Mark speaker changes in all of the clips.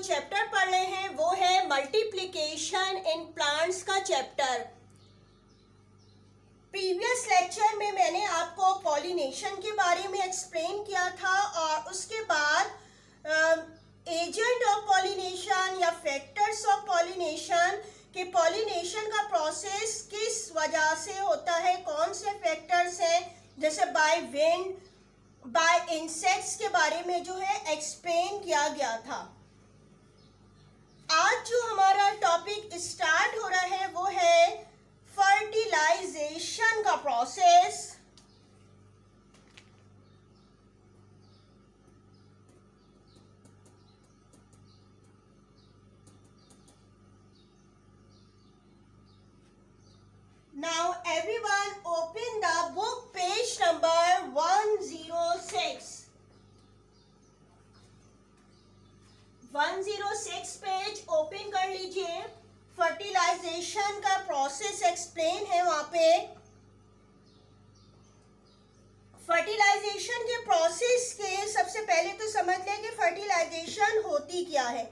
Speaker 1: Chapter पढ़ रहे हैं वो है मल्टीप्लिकेशन इन प्लांट्स का चैप्टर। प्रीवियस लेक्चर में मैंने आपको पॉलिनेशन के बारे में एक्सप्लेन किया था और उसके बाद एजेंट ऑफ पॉलिनेशन या फैक्टर्स ऑफ पॉलिनेशन कि पॉलिनेशन का प्रोसेस किस वजह से होता है, कौन से फैक्टर्स हैं, जैसे बाय विंड, बाय इंसेक्ट्स के बारे में जो है एक्सप्लेन किया गया था। आज जो हमारा टॉपिक स्टार्ट हो रहा है वो है फर्टिलाइजेशन का process. Now everyone open the book page number 106. 106 page open कर लीजिए। फर्टिलाइजेशन का प्रोसेस एक्सप्लेन है वहां पे। फर्टिलाइजेशन के प्रोसेस के सबसे पहले तो समझ लें कि फर्टिलाइजेशन होती क्या है।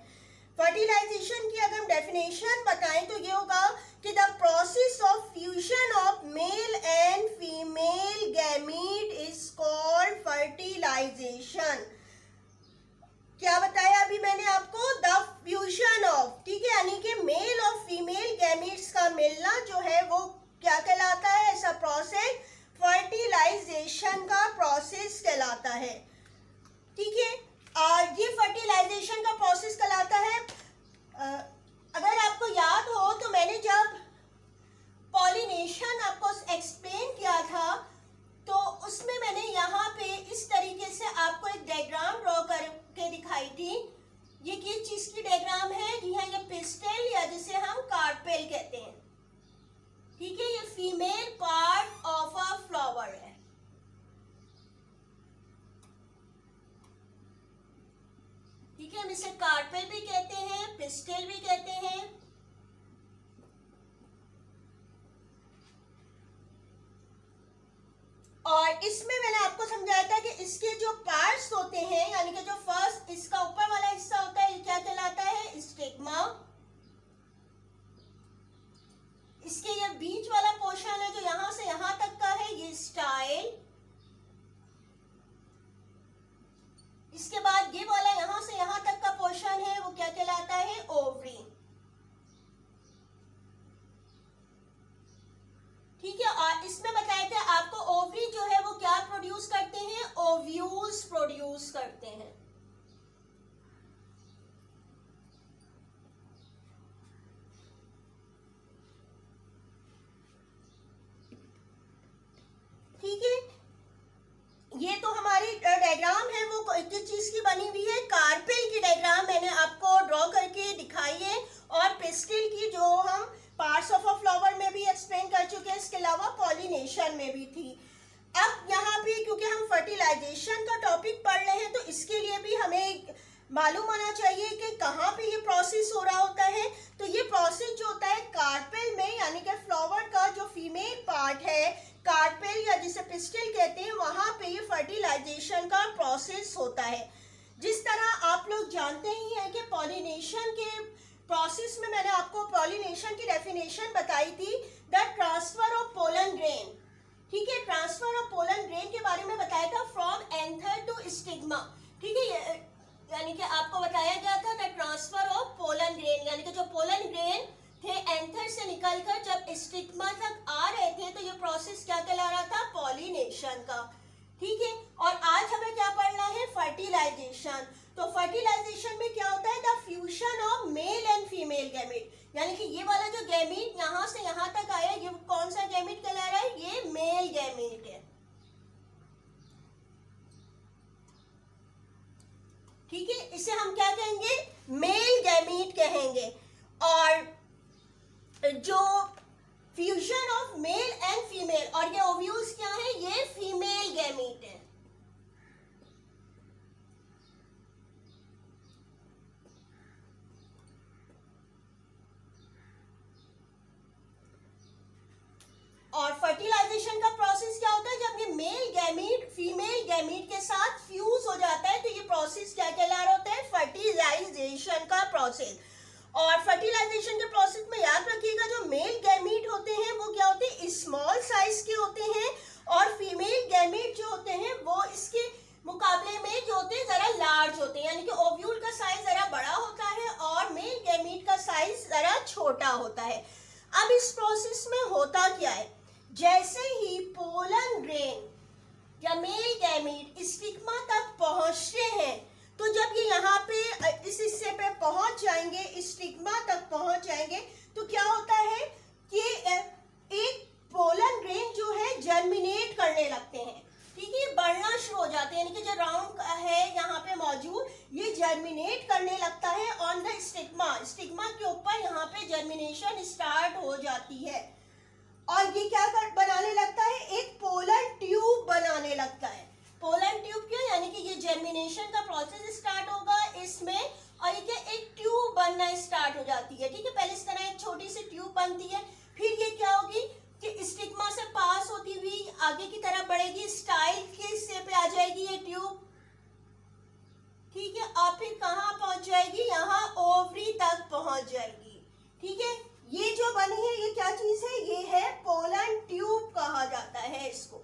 Speaker 1: फर्टिलाइजेशन की अगर हम डेफिनेशन बताएं तो ये होगा कि the process of fusion of male and female gamete is called fertilisation. क्या बताया अभी मैंने आपको? द फ्यूजन ऑफ, ठीक है, यानी कि मेल और फीमेल गैमीट्स का मिलना जो है वो क्या कहलाता है? ऐसा प्रोसेस फर्टिलाइजेशन का प्रोसेस कहलाता है। ठीक है, ये फर्टिलाइजेशन का प्रोसेस कहलाता है। अगर आपको याद हो तो मैंने जब पॉलिनेशन आपको एक्सप्लेन किया था तो उसमें मैंने यहाँ पे इस तरीके से आपको एक डायग्राम ड्रॉ करके दिखाई थी। ये किस चीज की डायग्राम है? जी हाँ, ये पिस्टल या जिसे हम कार्पेल कहते हैं। ठीक है, ये female part of a flower है। ठीक है, हम इसे कार्पेल भी कहते हैं, पिस्टल भी कहते हैं। और इसमें मैंने आपको समझाया था कि इसके जो पार्ट्स होते हैं, यानी कि जो फर्स्ट इसका ऊपर वाला हिस्सा होता है, ये क्या कहलाता है? स्टिग्मा। इसके ये बीच वाला पोर्शन है जो यहां से यहां तक का है, ये स्टाइल। इसके बाद ये वाला यहां से यहां तक का पोर्शन है वो क्या कहलाता है? ओवरी। ठीक है, और इसमें बताया था आपको ओवरी जो है वो क्या प्रोड्यूस करते हैं? ओव्यूल्स प्रोड्यूस करते हैं। ठीक है, ये तो हमारी डायग्राम है वो किस चीज की बनी हुई है? कार्पेल की डायग्राम मैंने आपको ड्रॉ करके दिखाई है और पिस्टिल की जो हम पार्ट्स ऑफ अ फ्लावर में भी एक्सप्लेन कर चुके हैं, इसके अलावा पॉलिनेशन में भी थी। अब यहाँ पे क्योंकि हम फर्टिलाइजेशन का टॉपिक पढ़ रहे हैं तो इसके लिए भी हमें मालूम होना चाहिए कि कहाँ पे ये प्रोसेस हो रहा होता है। तो ये प्रोसेस जो होता है कार्पेल में, यानी कि फ्लावर का जो फीमेल पार्ट है, कार्पेल या जिसे पिस्टिल कहते हैं, वहां पे ये फर्टिलाइजेशन का प्रोसेस होता है। जिस तरह आप लोग जानते ही हैं कि पॉलिनेशन के प्रोसेस में मैंने आपको पॉलिनेशन की डेफिनेशन बताई थी, the transfer of pollen grain. ठीक है, ट्रांसफर ऑफ पोलन ग्रेन के बारे में बताया था फ्रॉम एंथर टू स्टिग्मा। ठीक है, यानी कि आपको बताया गया था the transfer of pollen grain, यानी कि जो पोलन ग्रेन थे एंथर से निकलकर जब स्टिग्मा तक आ रहे थे तो ये प्रोसेस क्या कहला रहा था? पॉलिनेशन का। ठीक है, और आज हमें क्या पढ़ना है? फर्टिलाइजेशन। तो फर्टिलाइजेशन में क्या होता है? The fusion of male and female gamete, यानी कि ये वाला जो गैमीट यहां से यहां तक आया, ये कौन सा गैमीट कहला रहा है? ये मेल गैमीट है। ठीक है, इसे हम क्या कहेंगे? मेल गैमीट कहेंगे। और जो fusion of male and female, और ये ओव्यूल्स क्या है? ये फीमेल गैमीट है। और फर्टिलाइजेशन का प्रोसेस क्या होता है? जब ये मेल गैमीट फीमेल गैमीट के साथ फ्यूज हो जाता है तो ये प्रोसेस क्या कहला रहा होता है? फर्टिलाइजेशन फर्टिलाइजेशन का प्रोसेस। और फर्टिलाइजेशन के प्रोसेस में याद रखिएगा जो मेल गैमीट होते हैं वो क्या होते हैं, स्मॉल साइज के होते हैं, और फीमेल गैमीट जो होते हैं वो इसके मुकाबले में जो होते हैं जरा लार्ज होते हैं, यानी कि ओव्यूल का साइज जरा बड़ा होता है और मेल गैमीट का साइज जरा छोटा होता है। अब इस प्रोसेस में होता क्या है, जैसे ही पोलन ग्रेन या मेल गैमीट स्टिग्मा तक पहुंचते हैं, तो जब ये यहाँ पे इस हिस्से पे पहुंच जाएंगे, स्टिग्मा तक पहुंच जाएंगे, तो क्या होता है कि एक पोलन ग्रेन जो है जर्मिनेट करने लगते हैं। ठीक है, ये बढ़ना शुरू हो जाते हैं, यानी कि जो राउंड है यहाँ पे मौजूद ये जर्मिनेट करने लगता है ऑन द स्टिग्मा। स्टिग्मा के ऊपर यहाँ पे जर्मिनेशन स्टार्ट हो जाती है और ये क्या बनाने लगता है, एक पोलन ट्यूब बनाने लगता है। पोलन ट्यूब क्यों, यानी कि ये जर्मिनेशन का प्रोसेस स्टार्ट होगा इसमें और ये एक ट्यूब बनना स्टार्ट हो जाती है। ठीक है, पहले इस तरह एक छोटी सी ट्यूब बनती है, फिर ये क्या होगी कि स्टिग्मा से पास होती हुई आगे की तरफ बढ़ेगी, स्टाइल के हिस्से पे आ जाएगी ये ट्यूब। ठीक है, और फिर कहाँ पहुंच जाएगी, यहाँ ओवरी तक पहुंच जाएगी। ठीक है, ये जो बनी है ये क्या चीज है, ये है पोलन ट्यूब कहा जाता है इसको।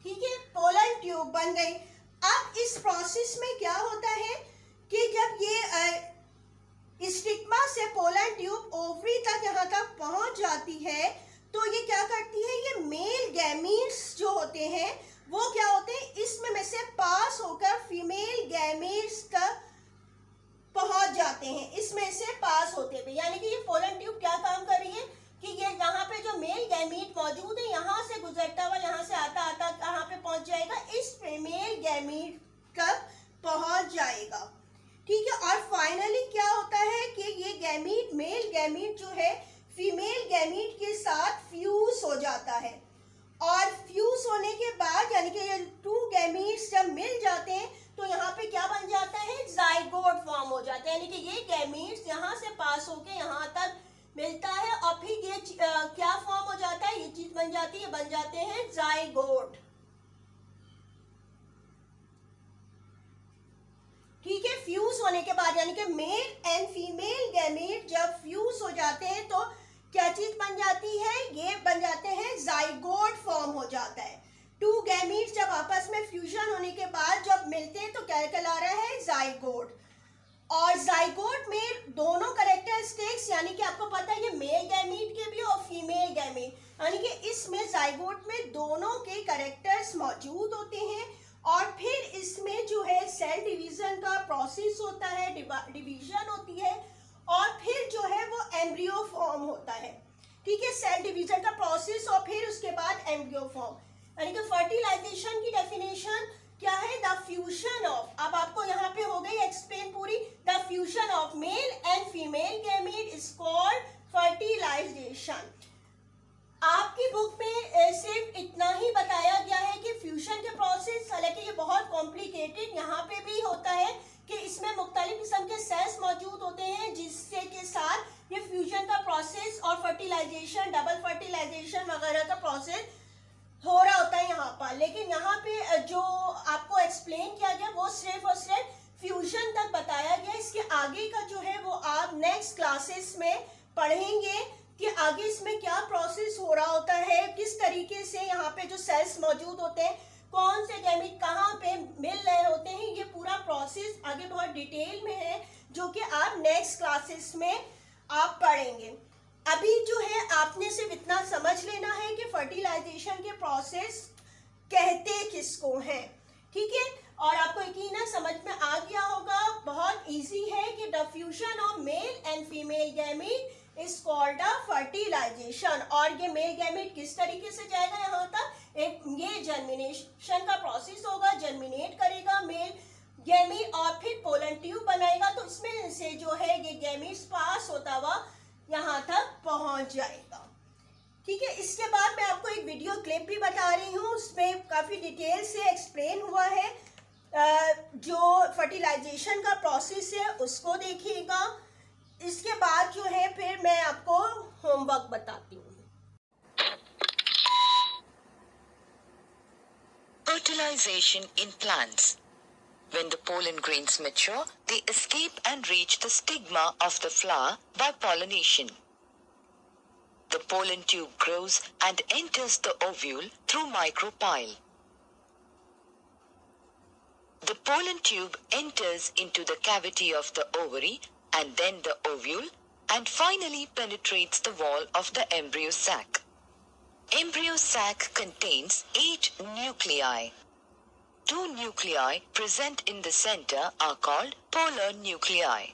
Speaker 1: ठीक है, पोलन ट्यूब बन गई। अब इस प्रोसेस में क्या होता है कि जब ये स्टिग्मा से पोलन ट्यूब ओवरी तक यहाँ तक पहुंच जाती है, तो ये क्या करती है, ये मेल गैमीट्स जो होते हैं वो क्या होते हैं, इसमें में से पास होकर फीमेल गैमीट्स तक पहुंच जाते हैं, इसमें से पास होते हुए। यानी कि ये पोलन ट्यूब क्या काम कर रही है कि ये यहाँ पे जो मेल गैमीट मौजूद है यहाँ से गुजरता हुआ यहाँ से आता आता कहाँ पे पहुंच जाएगा, इस फीमेल गैमीट तक पहुंच जाएगा। ठीक है, और फाइनली क्या होता है कि ये गैमीट, मेल गैमीट जो है फीमेल गैमीट के साथ फ्यूज हो जाता है, और फ्यूज होने के बाद यानी कि ये टू गैमीट्स जब मिल जाते हैं तो यहाँ पे क्या बन जाता है, जाइगोट फॉर्म हो जाता है। यानी कि ये गैमीट्स यहाँ से पास होके यहाँ तक मिलता है और फिर ये क्या फॉर्म हो जाता है, ये चीज बन जाती है, बन जाते हैं जाइगोट। ठीक है, फ्यूज होने के बाद यानी कि मेल एंड फीमेल गैमीट जब फ्यूज हो जाते हैं तो क्या चीज बन जाती है, ये बन जाते हैं जाइगोट फॉर्म हो जाता है। टू गैमीट्स जब आपस में फ्यूजन होने के बाद जब मिलते हैं तो क्या कहला रहा है, जाइगोट। और जाइगोट में दोनों कैरेक्टरिस्टिक्स यानी कि आपको पता है ये मेल गैमीट के भी और फीमेल गैमीट, यानी कि इसमें जाइगोट में दोनों के कैरेक्टर्स मौजूद होते हैं और फिर इसमें जो है सेल डिवीजन का प्रोसेस होता है, डिवीजन होती है और फिर जो है वो एम्ब्रियो फॉर्म होता है। ठीक है, सेल डिवीजन का प्रोसेस और फिर उसके बाद एम्ब्रियो फॉर्म। यानी कि फर्टिलाइजेशन की डेफिनेशन क्या है, द फ्यूजन ऑफ, अब आपको यहाँ पे हो गई एक्सप्लेन पूरी, the fusion of male and female gamete is called fertilisation. आपकी बुक में सिर्फ इतना ही बताया गया है कि फ्यूजन के प्रोसेस, हालांकि ये बहुत कॉम्प्लिकेटेड यहाँ पे भी होता है कि इसमें मुख्तलिफ किस्म के सेल्स मौजूद होते हैं जिससे के साथ ये फ्यूजन का प्रोसेस और फर्टिलाइजेशन, डबल फर्टिलाइजेशन वगैरह का प्रोसेस हो रहा होता है यहाँ पर। लेकिन यहाँ पे जो आपको एक्सप्लेन किया गया वो सिर्फ और सिर्फ फ्यूजन तक बताया गया। इसके आगे का जो है वो आप नेक्स्ट क्लासेस में पढ़ेंगे कि आगे इसमें क्या प्रोसेस हो रहा होता है, किस तरीके से यहाँ पे जो सेल्स मौजूद होते हैं, कौन से गैमीट कहाँ पे मिल रहे होते हैं, ये पूरा प्रोसेस आगे बहुत डिटेल में है जो कि आप नेक्स्ट क्लासेस में आप पढ़ेंगे। अभी जो है आपने सिर्फ इतना समझ लेना है कि फर्टिलाइजेशन के प्रोसेस कहते किसको हैं। ठीक है, और आपको यकीनन समझ में आ गया होगा, बहुत इजी है कि the fusion of male and female gamete is called a fertilisation. और ये मेल गैमीट किस तरीके से जाएगा यहाँ तक, एक ये जर्मिनेशन का प्रोसेस होगा, जर्मिनेट करेगा मेल गैमीट और फिर पोलन ट्यूब बनाएगा, तो इसमें से जो है ये गैमीट्स पास होता हुआ यहाँ तक पहुंच जाएगा। ठीक है, इसके बाद मैं आपको एक वीडियो क्लिप भी बता रही हूँ, उसमें काफ़ी डिटेल से एक्सप्लेन हुआ है, जो फर्टिलाइजेशन का प्रोसेस है उसको देखिएगा। इसके बाद जो है फिर मैं आपको होमवर्क बताती हूँ।
Speaker 2: fertilization in plants. When the pollen grains mature, they escape and reach the stigma of the flower by pollination. The pollen tube grows and enters the ovule through micropyle. The pollen tube enters into the cavity of the ovary and then the ovule and finally penetrates the wall of the embryo sac. Embryo sac contains 8 nuclei. 2 nuclei present in the center are called polar nuclei.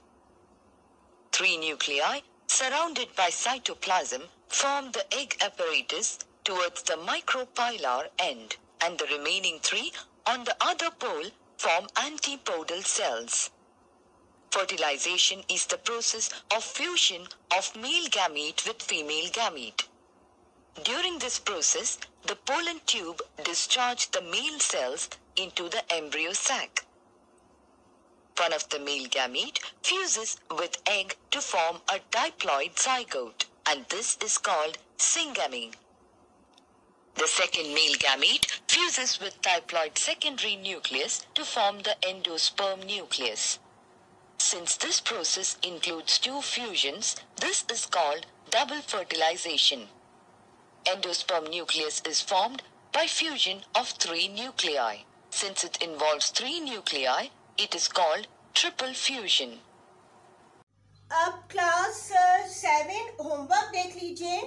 Speaker 2: 3 nuclei surrounded by cytoplasm form the egg apparatus towards the micropylar end, and the remaining 3 on the other pole form antipodal cells. Fertilization is the process of fusion of male gamete with female gamete. During this process, the pollen tube discharges the male cells into the embryo sac. One of the male gamete fuses with egg to form a diploid zygote, and this is called syngamy. The second male gamete fuses with diploid secondary nucleus to form the endosperm nucleus. Since this process includes 2 fusions, this is called double fertilization. Endosperm nucleus is formed by fusion of 3 nuclei. Since it involves 3 nuclei, it is called triple fusion.
Speaker 1: अब class 7 homework देख लीजिए।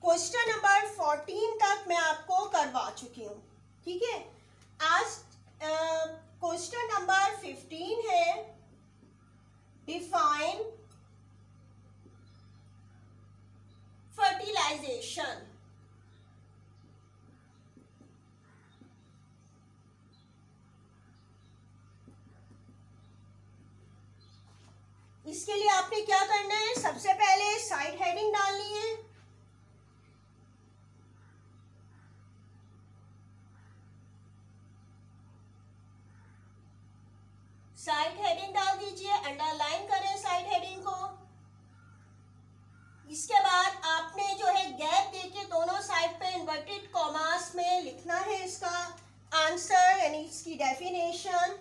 Speaker 1: Question number 14 तक मैं आपको करवा चुकी हूँ, ठीक है। आज क्वेश्चन नंबर 15 है, डिफाइन फर्टिलाइजेशन। इसके लिए आपने क्या करना है, सबसे पहले साइड हेडिंग डालनी है। साइड हेडिंग डाल दीजिए, अंडरलाइन करें साइड हेडिंग को। इसके बाद आपने जो है गैप देके दोनों साइड पे इन्वर्टेड कॉमास में लिखना है इसका आंसर, यानी इसकी definition.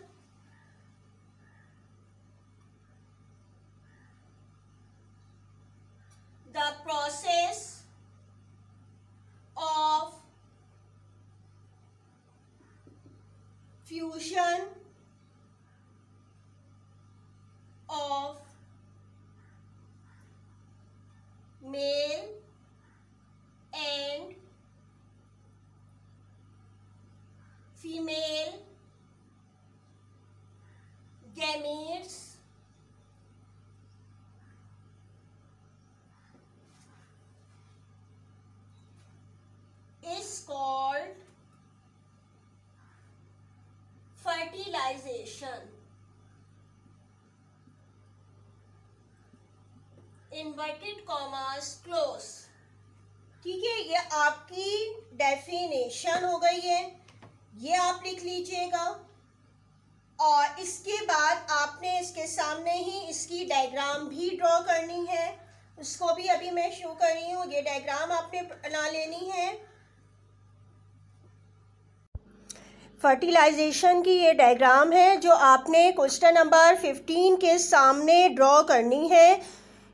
Speaker 1: The process of fusion of male and female gametes is called fertilization. Inverted commas close, ठीक है। ये आपकी डेफिनेशन हो गई है, ये आप लिख लीजिएगा। और इसके बाद आपने इसके सामने ही इसकी डायग्राम भी ड्रॉ करनी है, उसको भी अभी मैं शो कर रही हूँ। ये डायग्राम आपने बना लेनी है। फर्टिलाइजेशन की ये डायग्राम है जो आपने क्वेश्चन नंबर 15 के सामने ड्रॉ करनी है,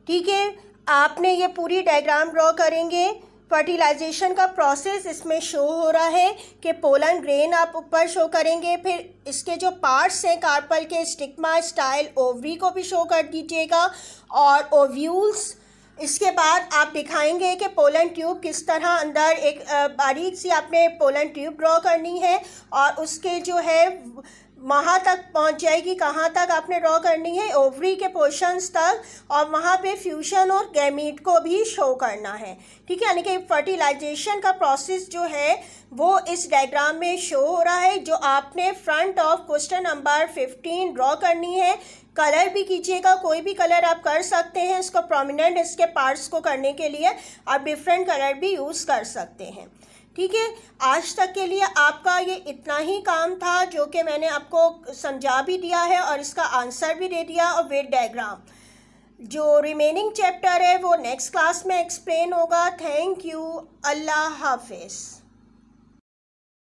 Speaker 1: ठीक है। आपने ये पूरी डायग्राम ड्रॉ करेंगे। फर्टिलाइजेशन का प्रोसेस इसमें शो हो रहा है कि पोलन ग्रेन आप ऊपर शो करेंगे, फिर इसके जो पार्ट्स हैं कार्पल के, स्टिग्मा, स्टाइल, ओवरी को भी शो कर दीजिएगा, और ओव्यूल्स। इसके बाद आप दिखाएंगे कि पोलन ट्यूब किस तरह अंदर एक बारीक सी आपने पोलन ट्यूब ड्रॉ करनी है, और उसके जो है वहाँ तक पहुँच जाएगी, कहाँ तक आपने ड्रॉ करनी है, ओवरी के पोर्शंस तक, और वहाँ पे फ्यूजन और गैमीट को भी शो करना है, ठीक है। यानी कि फर्टिलाइजेशन का प्रोसेस जो है वो इस डायग्राम में शो हो रहा है, जो आपने front of question number 15 draw करनी है। कलर भी कीजिएगा, कोई भी कलर आप कर सकते हैं इसको प्रोमिनेंट इसके पार्ट्स को करने के लिए, आप डिफरेंट कलर भी यूज़ कर सकते हैं, ठीक है। आज तक के लिए आपका ये इतना ही काम था, जो कि मैंने आपको समझा भी दिया है और इसका आंसर भी दे दिया, और विद डायग्राम। जो रिमेनिंग चैप्टर है वो नेक्स्ट क्लास में एक्सप्लेन होगा। थैंक यू, अल्लाह हाफिज़।